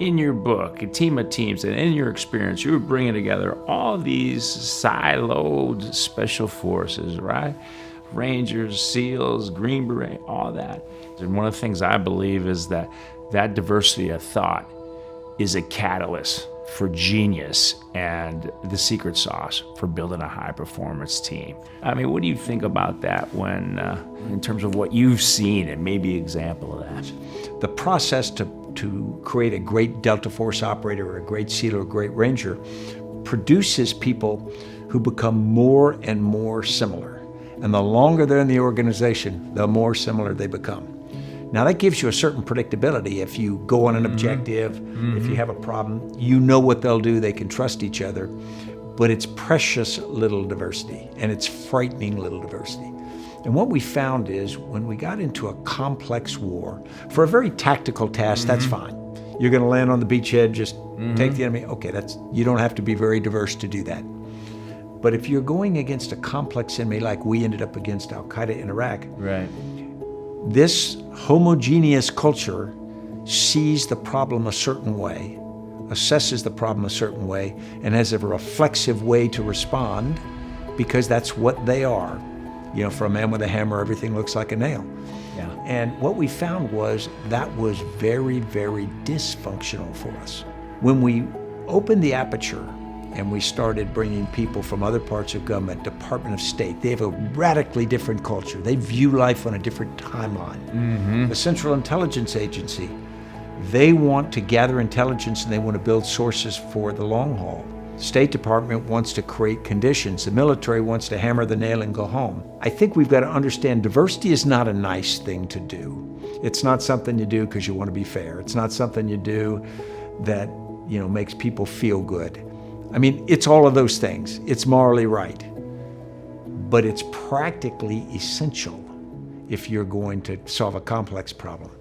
in your book, a team of teams, and in your experience, you were bringing together all these siloed special forces, right? Rangers, SEALs, Green Beret, all that. And one of the things I believe is that diversity of thought is a catalyst for genius and the secret sauce for building a high-performance team. I mean, what do you think about that when, in terms of what you've seen and maybe an example of that? The process to create a great Delta Force operator or a great SEAL or a great Ranger produces people who become more and more similar. And the longer they're in the organization, the more similar they become. Now that gives you a certain predictability. If you go on an objective, if you have a problem, you know what they'll do, they can trust each other. But it's precious little diversity, and it's frightening little diversity. And what we found is when we got into a complex war, for a very tactical task, that's fine. You're gonna land on the beachhead, just take the enemy. Okay, you don't have to be very diverse to do that. But if you're going against a complex enemy like we ended up against Al-Qaeda in Iraq, right. This homogeneous culture sees the problem a certain way, assesses the problem a certain way, and has a reflexive way to respond because that's what they are. You know, for a man with a hammer, everything looks like a nail. Yeah. And what we found was that was very, very dysfunctional for us. When we opened the aperture and we started bringing people from other parts of government, Department of State, they have a radically different culture. They view life on a different timeline. The Central Intelligence Agency, they want to gather intelligence and they want to build sources for the long haul. State Department wants to create conditions. The military wants to hammer the nail and go home. I think we've got to understand diversity is not a nice thing to do. It's not something you do because you want to be fair. It's not something you do that, you know, makes people feel good. I mean, it's all of those things. It's morally right. But it's practically essential if you're going to solve a complex problem.